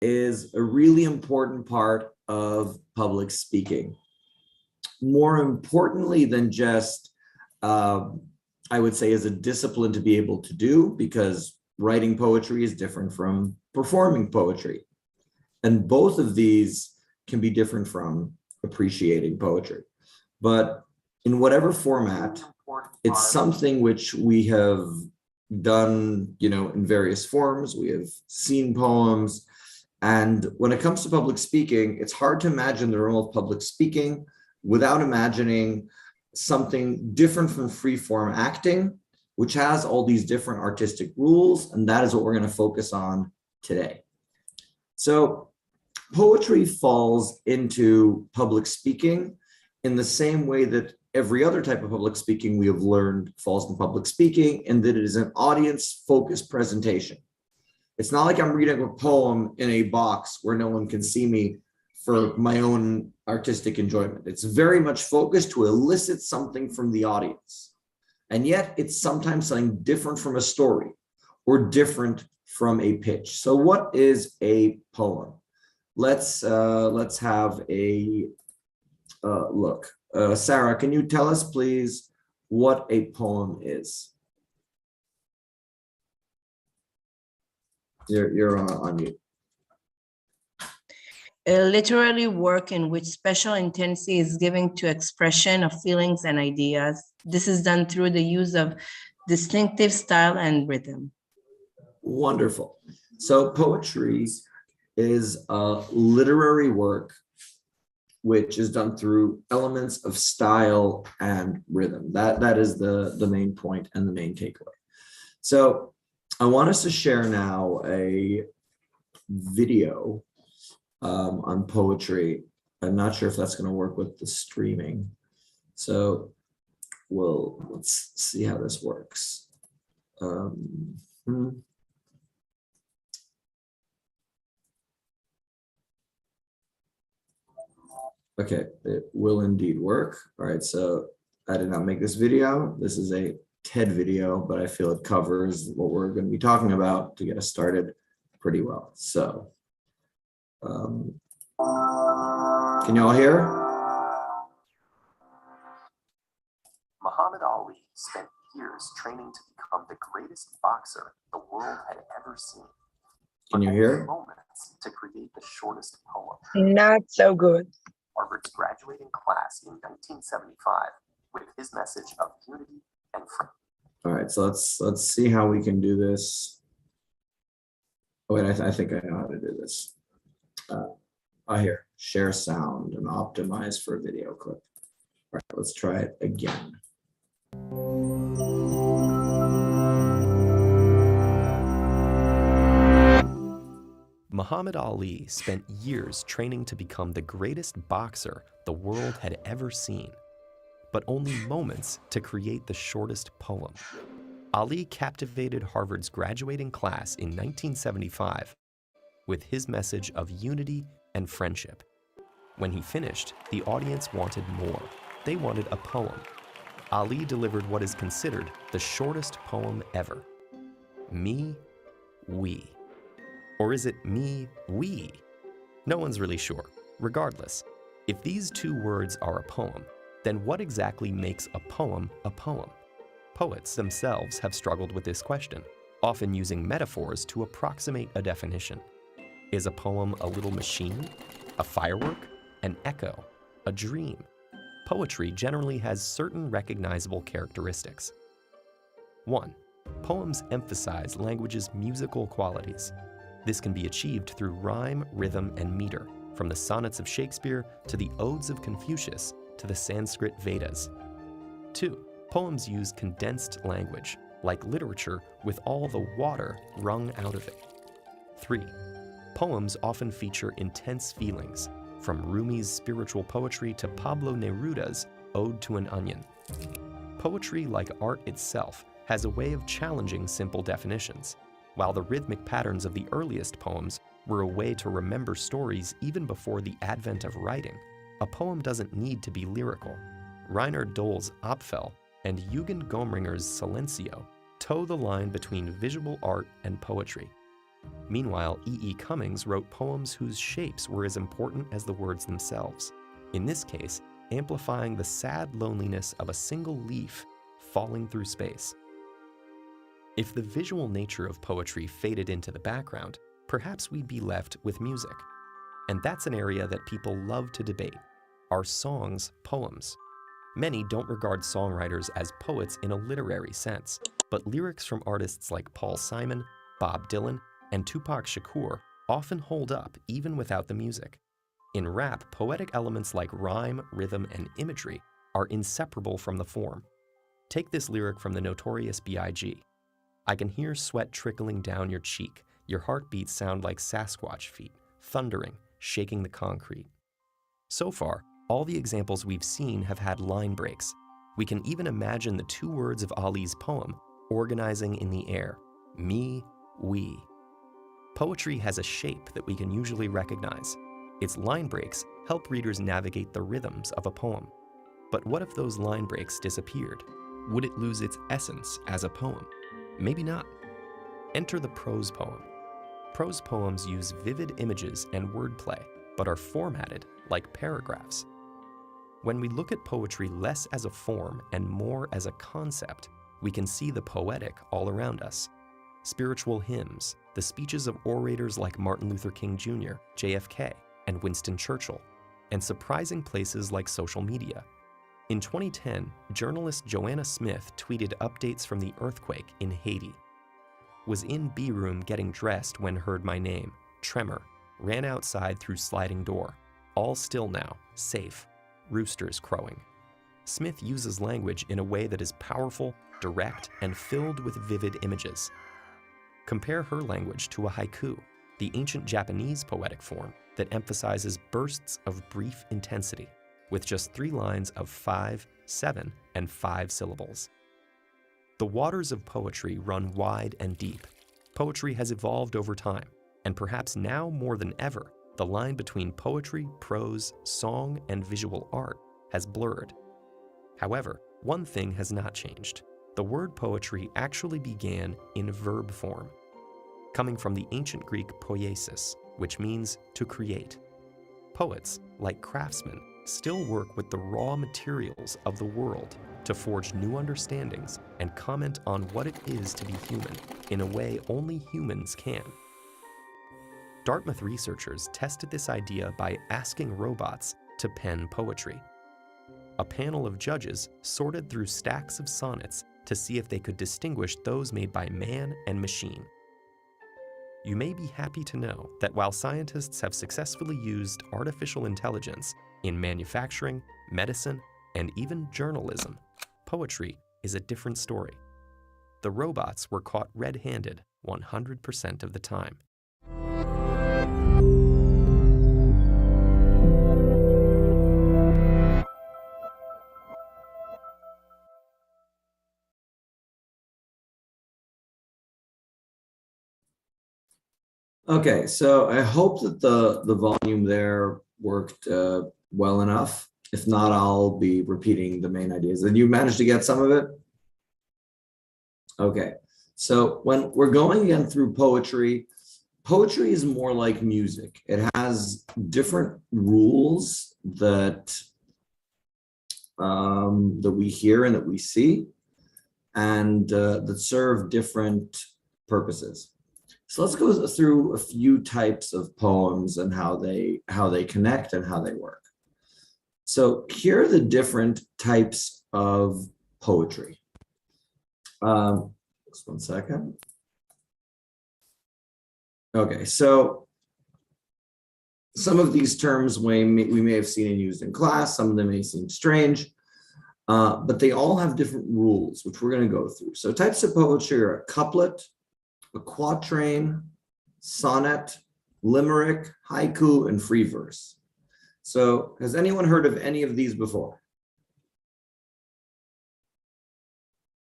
is a really important part of public speaking. More importantly than just, I would say, as a discipline to be able to do, because writing poetry is different from performing poetry. And both of these can be different from appreciating poetry. But in whatever format, it's something which we have done, in various forms. We have seen poems. And when it comes to public speaking, it's hard to imagine the role of public speaking without imagining something different from free-form acting, which has all these different artistic rules, and that is what we're going to focus on today. So poetry falls into public speaking in the same way that every other type of public speaking we have learned falls into public speaking, in that it is an audience-focused presentation. It's not like I'm reading a poem in a box where no one can see me for my own artistic enjoyment. It's very much focused to elicit something from the audience. And yet it's sometimes something different from a story or different from a pitch. So what is a poem? Let's have a look. Sarah, can you tell us, please, what a poem is? You're on mute. A literary work in which special intensity is given to expression of feelings and ideas. This is done through the use of distinctive style and rhythm. Wonderful. So poetry is a literary work which is done through elements of style and rhythm. That is the main point and the main takeaway. So I want us to share now a video on poetry. I'm not sure if that's going to work with the streaming. So let's see how this works. Okay, it will indeed work. All right, so I did not make this video. This is a TED video, but I feel it covers what we're going to be talking about to get us started pretty well. So, can you all hear? Muhammad Ali spent years training to become the greatest boxer the world had ever seen. Can you hear? Moments to create the shortest poem. Not so good. Harvard's graduating class in 1975 with his message of unity and freedom. All right, so let's see how we can do this. Oh, wait, I think I know how to do this. Here, share sound and optimize for a video clip. All right, let's try it again. Muhammad Ali spent years training to become the greatest boxer the world had ever seen, but only moments to create the shortest poem. Ali captivated Harvard's graduating class in 1975 with his message of unity and friendship. When he finished, the audience wanted more. They wanted a poem. Ali delivered what is considered the shortest poem ever. Me, we. Or is it me, we? No one's really sure. Regardless, if these two words are a poem, then what exactly makes a poem a poem? Poets themselves have struggled with this question, often using metaphors to approximate a definition. Is a poem a little machine, a firework, an echo, a dream? Poetry generally has certain recognizable characteristics. 1. Poems emphasize language's musical qualities. This can be achieved through rhyme, rhythm, and meter, from the sonnets of Shakespeare to the odes of Confucius to the Sanskrit Vedas. 2. Poems use condensed language, like literature with all the water wrung out of it. 3. Poems often feature intense feelings, from Rumi's spiritual poetry to Pablo Neruda's Ode to an Onion. Poetry, like art itself, has a way of challenging simple definitions. While the rhythmic patterns of the earliest poems were a way to remember stories even before the advent of writing, a poem doesn't need to be lyrical. Reinhard Doll's Apfel and Eugen Gomringer's Silencio toe the line between visual art and poetry. Meanwhile, E. Cummings wrote poems whose shapes were as important as the words themselves, in this case, amplifying the sad loneliness of a single leaf falling through space. If the visual nature of poetry faded into the background, perhaps we'd be left with music. And that's an area that people love to debate. Are songs poems? Many don't regard songwriters as poets in a literary sense, but lyrics from artists like Paul Simon, Bob Dylan, and Tupac Shakur often hold up even without the music. In rap, poetic elements like rhyme, rhythm, and imagery are inseparable from the form. Take this lyric from the Notorious B.I.G. I can hear sweat trickling down your cheek. Your heartbeats sound like Sasquatch feet, thundering, shaking the concrete. So far, all the examples we've seen have had line breaks. We can even imagine the two words of Ali's poem organizing in the air: me, we. Poetry has a shape that we can usually recognize. Its line breaks help readers navigate the rhythms of a poem. But what if those line breaks disappeared? Would it lose its essence as a poem? Maybe not. Enter the prose poem. Prose poems use vivid images and wordplay, but are formatted like paragraphs. When we look at poetry less as a form and more as a concept, we can see the poetic all around us. Spiritual hymns, the speeches of orators like Martin Luther King Jr., JFK, and Winston Churchill, and surprising places like social media. In 2010, journalist Joanna Smith tweeted updates from the earthquake in Haiti. Was in B-room getting dressed when heard my name, tremor, ran outside through sliding door. All still now, safe, roosters crowing. Smith uses language in a way that is powerful, direct, and filled with vivid images. Compare her language to a haiku, the ancient Japanese poetic form that emphasizes bursts of brief intensity, with just 3 lines of 5, 7, and 5 syllables. The waters of poetry run wide and deep. Poetry has evolved over time, and perhaps now more than ever, the line between poetry, prose, song, and visual art has blurred. However, one thing has not changed. The word poetry actually began in verb form, coming from the ancient Greek poiesis, which means to create. Poets, like craftsmen, still work with the raw materials of the world to forge new understandings and comment on what it is to be human in a way only humans can. Dartmouth researchers tested this idea by asking robots to pen poetry. A panel of judges sorted through stacks of sonnets to see if they could distinguish those made by man and machine. You may be happy to know that while scientists have successfully used artificial intelligence in manufacturing, medicine, and even journalism, poetry is a different story. The robots were caught red-handed 100% of the time. Okay, so I hope that the volume there worked well enough. If not, I'll be repeating the main ideas. Did you manage to get some of it? Okay, so when we're going again through poetry, poetry is more like music. It has different rules that that we hear and that we see, and that serve different purposes. So let's go through a few types of poems and how they connect and how they work. So here are the different types of poetry. Just one second. Okay, so some of these terms we may have seen and used in class. Some of them may seem strange, but they all have different rules, which we're going to go through. So types of poetry are a couplet, a quatrain, sonnet, limerick, haiku, and free verse. So has anyone heard of any of these before?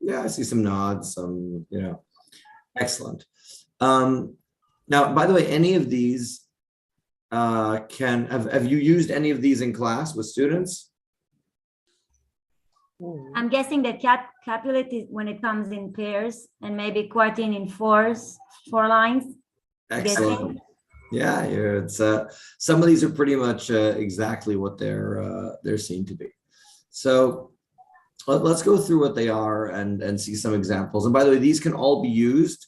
Yeah, I see some nods, some, excellent. Now, by the way, any of these have you used any of these in class with students? I'm guessing that Couplet is when it comes in pairs, and maybe Quatrain in 4 lines. Excellent. Yeah, it's some of these are pretty much exactly what they're seen to be. So let's go through what they are and see some examples. And by the way, these can all be used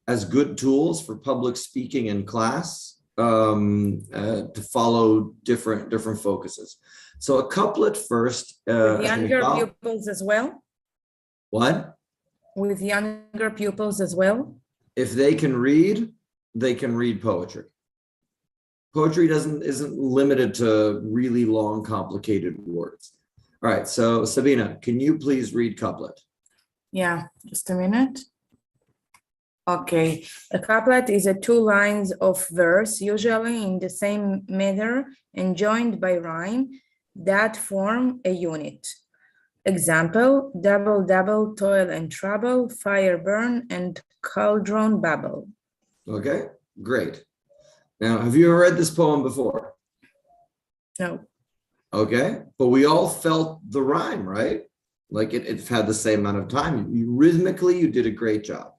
as good tools for public speaking in class to follow different focuses. So a couplet first. With younger pupils as well? What? With younger pupils as well? If they can read poetry. Poetry isn't limited to really long, complicated words. All right, so Sabina, can you please read couplet? Yeah, just a minute. Okay, a couplet is a 2 lines of verse, usually in the same meter and joined by rhyme, that form a unit. Example, double, double, toil and trouble, fire burn, and cauldron bubble. Okay, great. Now, have you ever read this poem before? No. Okay, but we all felt the rhyme, right? Like it had the same amount of time. Rhythmically, you did a great job.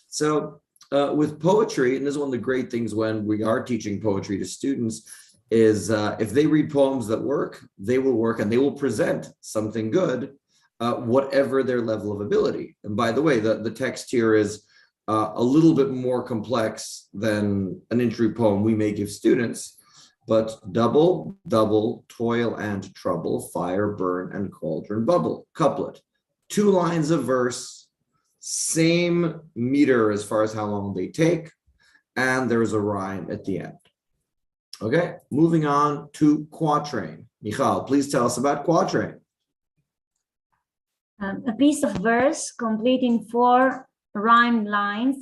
So with poetry, and this is one of the great things when we are teaching poetry to students, is if they read poems that work, they will work and they will present something good, whatever their level of ability. And by the way, the text here is a little bit more complex than an entry poem we may give students, but double, double, toil and trouble, fire, burn, and cauldron bubble, couplet. 2 lines of verse, same meter as far as how long they take, and there's a rhyme at the end. Okay, moving on to quatrain. Michal, please tell us about quatrain. A piece of verse completing 4 rhymed lines.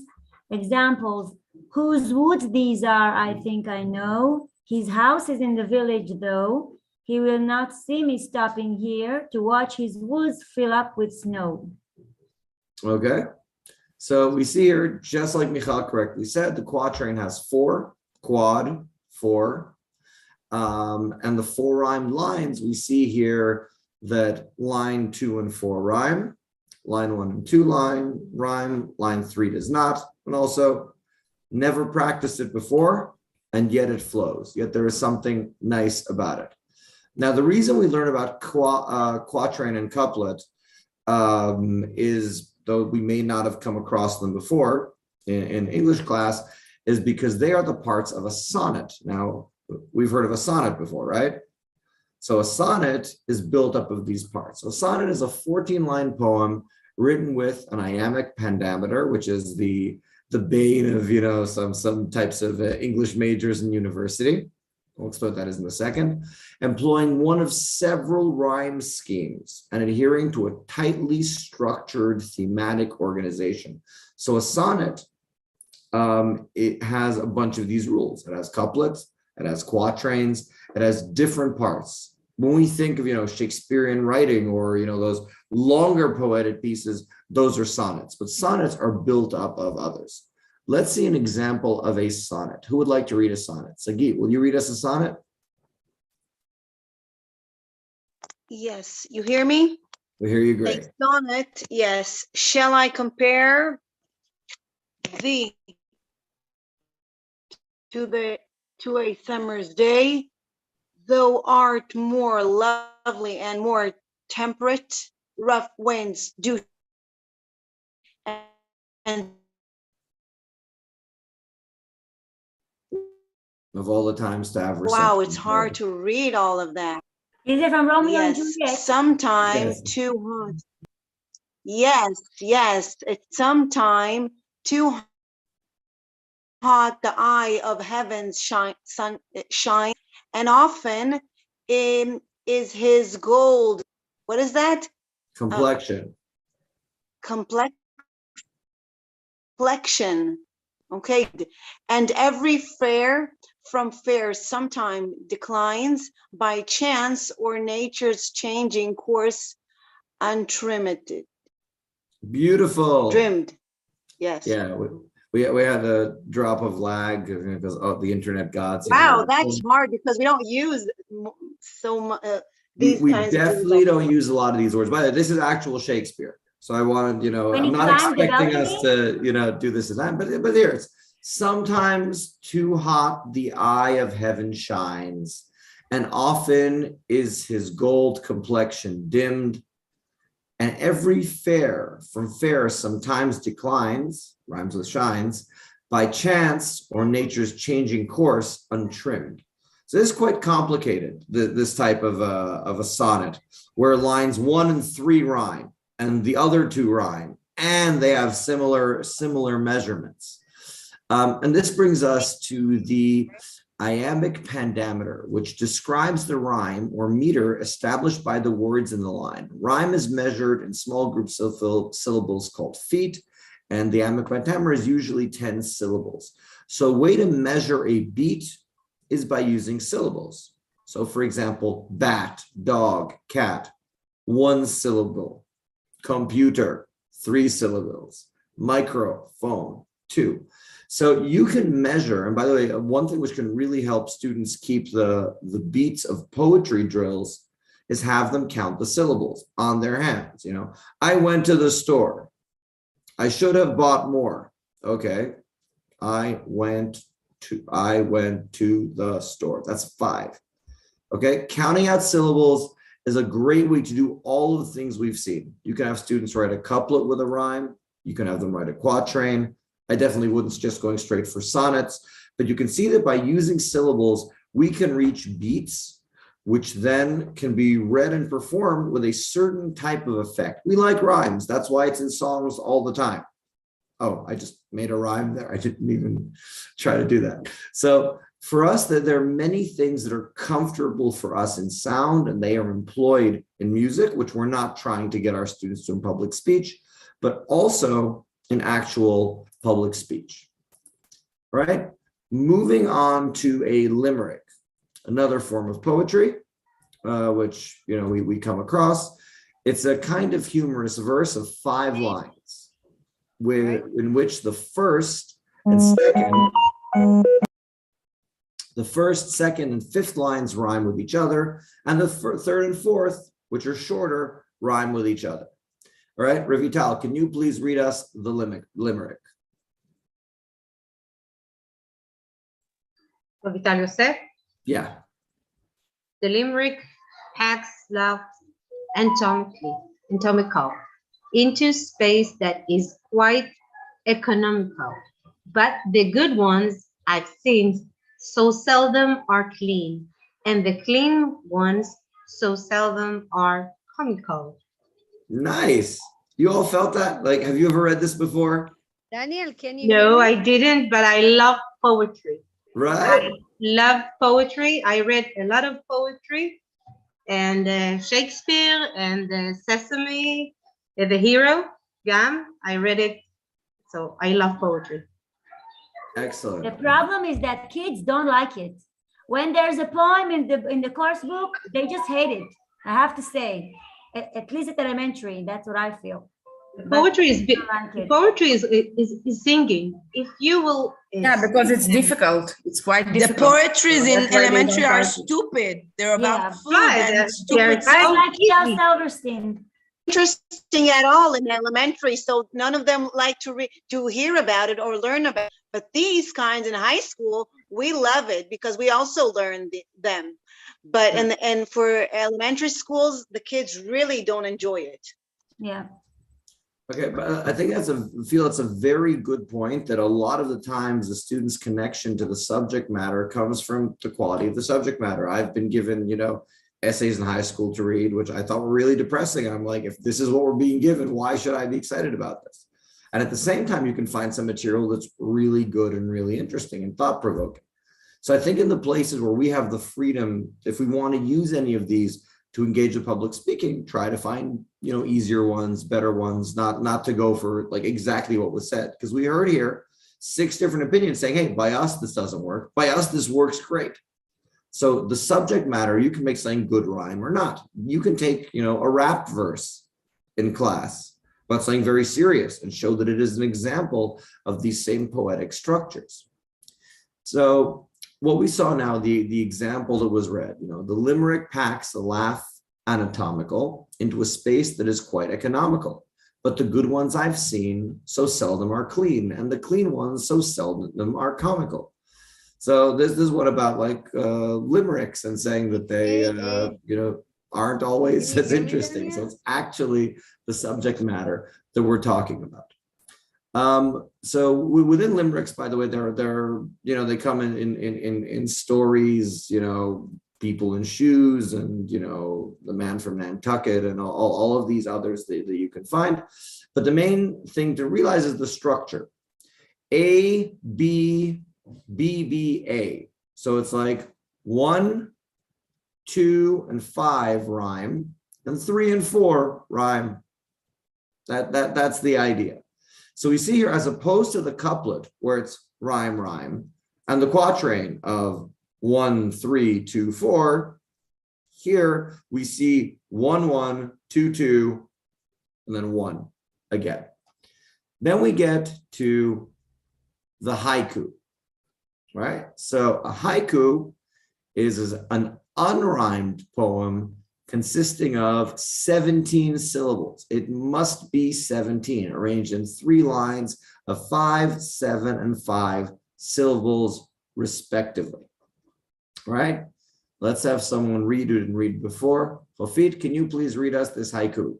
Examples, whose woods these are, I think I know. His house is in the village though. He will not see me stopping here to watch his woods fill up with snow. Okay, so we see here, just like Michal correctly said, the quatrain has 4, quad, 4. And the 4 rhymed lines, we see here that line 2 and 4 rhyme, line 1 and 2 rhyme, line 3 does not, and also never practiced it before, and yet it flows, yet there is something nice about it. Now, the reason we learn about quatrain and couplet is, though we may not have come across them before in English class, is because they are the parts of a sonnet. Now, we've heard of a sonnet before, right? So a sonnet is built up of these parts. So a sonnet is a 14-line poem written with an iambic pentameter, which is the bane of some types of English majors in university. We'll explain what that is in a second. Employing one of several rhyme schemes and adhering to a tightly structured thematic organization. So a sonnet, it has a bunch of these rules. It has couplets, it has quatrains, it has different parts. When we think of, Shakespearean writing or, those longer poetic pieces, those are sonnets, but sonnets are built up of others. Let's see an example of a sonnet. Who would like to read a sonnet? Sagit, will you read us a sonnet? Yes, you hear me? We hear you great. A sonnet, yes. Shall I compare thee to a summer's day? Thou art more lovely and more temperate, rough winds do and Of all the times to have wow, it's hard to read all of that. Is it from Romeo and Yes, Juliet? sometimes Yes. too hot. Yes, it's sometime too hot the eye of heaven's sun shine, and often is his gold. What is that? complexion. Complexion. Okay, and every fair from fair sometime declines by chance or nature's changing course untrimmed. Beautiful. Trimmed. Yes. Yeah, we had a drop of lag because the internet gods. Wow, that's hard because we don't use so much these we kinds definitely of don't use a lot of these words. By the way, this is actual Shakespeare. So I wanted, I'm not Anytime expecting us developing? to, do this at time, but here Sometimes too hot the eye of heaven shines, and often is his gold complexion dimmed. And every fair from fair sometimes declines, rhymes with shines, by chance or nature's changing course untrimmed. So this is quite complicated, this type of a sonnet, where lines 1 and 3 rhyme, and the other 2 rhyme, and they have similar measurements. And this brings us to the iambic pentameter, which describes the rhyme or meter established by the words in the line. Rhyme is measured in small groups of syllables called feet, and the iambic pentameter is usually 10 syllables. So a way to measure a beat is by using syllables. So for example, bat, dog, cat, 1 syllable. Computer, 3 syllables. Microphone, 2. So you can measure, and by the way, one thing which can really help students keep the beats of poetry drills is have them count the syllables on their hands. You know, I went to the store. I should have bought more. Okay. I went to the store. That's 5. Okay. Counting out syllables is a great way to do all of the things we've seen. You can have students write a couplet with a rhyme. You can have them write a quatrain. I definitely wouldn't suggest going straight for sonnets, but you can see that by using syllables, we can reach beats, which then can be read and performed with a certain type of effect. We like rhymes. That's why it's in songs all the time. Oh, I just made a rhyme there. I didn't even try to do that. So for us, there are many things that are comfortable for us in sound, and they are employed in music, which we're not trying to get our students to in public speech, but also in actual public speech. Right? Moving on to a limerick, another form of poetry, which we come across. It's a kind of humorous verse of 5 lines, in which the first, second, and fifth lines rhyme with each other, and the third and fourth, which are shorter, rhyme with each other. All right, Revital, can you please read us the limerick? Revital Yosef? Yeah. The limerick packs love anatomical into space that is quite economical. But the good ones I've seen so seldom are clean, and the clean ones so seldom are comical. Nice. You all felt that? Like, have you ever read this before? Daniel, can you? No, I didn't, but I love poetry. Right? I love poetry. I read a lot of poetry, and Shakespeare and Sesame, the Hero, Gam. I read it, so I love poetry. Excellent. The problem is that kids don't like it. When there's a poem in the course book, they just hate it. I have to say, at least at elementary, that's what I feel. Poetry is singing. If you will, because it's difficult. It's quite difficult. The poetries in elementary are stupid. They're about food and stupid. I like Charles Silverstein. Interesting at all in elementary, so none of them like to hear about it or learn about it. But these kinds in high school, we love it because we also learn them. But and for elementary schools, the kids really don't enjoy it. Yeah. Okay, but I think feel it's a very good point that a lot of the times the students' connection to the subject matter comes from the quality of the subject matter. I've been given, essays in high school to read, which I thought were really depressing. I'm like, if this is what we're being given, why should I be excited about this? And at the same time, you can find some material that's really good and really interesting and thought-provoking. So I think in the places where we have the freedom, if we want to use any of these to engage with public speaking, try to find, easier ones, better ones, not to go for like exactly what was said. Because we heard here 6 different opinions saying, hey, by us, this doesn't work. By us, this works great. So the subject matter, you can make something good rhyme or not. You can take, a rap verse in class about something very serious and show that it is an example of these same poetic structures. So what we saw now, the example that was read, the limerick packs a laugh anatomical into a space that is quite economical. but the good ones I've seen so seldom are clean, and the clean ones so seldom are comical. So this is what about like limericks and saying that they, aren't always as interesting. So it's actually the subject matter that we're talking about. So within limericks, by the way, they're they come in stories, people in shoes, and the man from Nantucket, and all of these others that you can find. But the main thing to realize is the structure. A, B, B, B, A. So it's like 1, 2, and 5 rhyme, and 3 and 4 rhyme. That's the idea. So we see here, as opposed to the couplet where it's rhyme, rhyme, and the quatrain of 1, 3, 2, 4, here we see 1, 1, 2, 2, and then 1 again. Then we get to the haiku, right? So a haiku is an unrhymed poem consisting of 17 syllables. It must be 17, arranged in 3 lines of 5, 7, and 5 syllables respectively. Right? Let's have someone read it and read before. Hofit, can you please read us this haiku?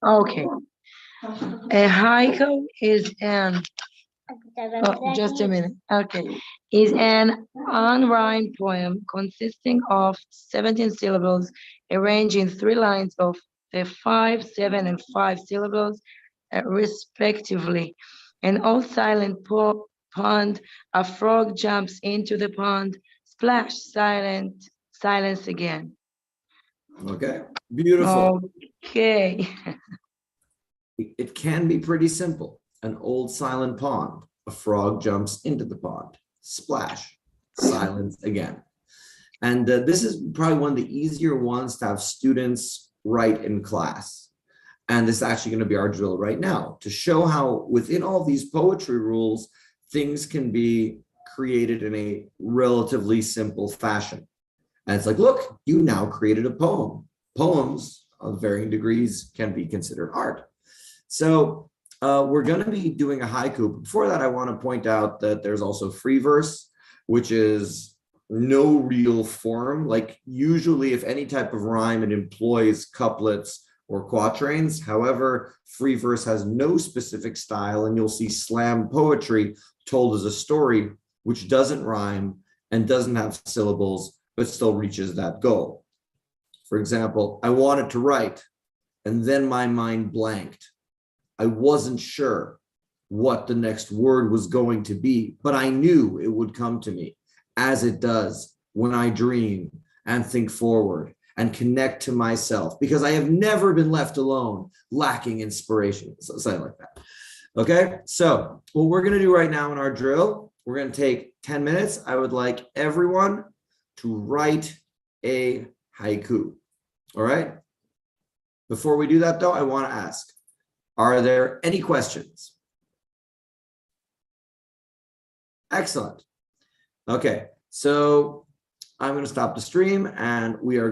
Okay. A haiku is an just a minute. Okay. Is an unrhymed poem consisting of 17 syllables arranged in 3 lines of the 5, 7, and 5 syllables respectively. An old silent pond, a frog jumps into the pond, splash, silence again. Okay, beautiful. Okay. It can be pretty simple. An old silent pond, a frog jumps into the pond, splash, silence again. And this is probably one of the easier ones to have students write in class. And this is actually going to be our drill right now, to show how within all these poetry rules, things can be created in a relatively simple fashion. And it's like, look, you now created a poem. Poems of varying degrees can be considered art. So we're going to be doing a haiku. Before that, I want to point out that there's also free verse, which is no real form. Like usually, if any type of rhyme, it employs couplets or quatrains. However, free verse has no specific style, and you'll see slam poetry told as a story, which doesn't rhyme and doesn't have syllables, but still reaches that goal. For example, I wanted to write, and then my mind blanked. I wasn't sure what the next word was going to be, but I knew it would come to me, as it does when I dream and think forward and connect to myself, because I have never been left alone, lacking inspiration. So, something like that. Okay, so what we're going to do right now in our drill, we're going to take 10 minutes. I would like everyone to write a haiku. All right. Before we do that, though, I want to ask, are there any questions? Excellent. Okay, so I'm going to stop the stream and we are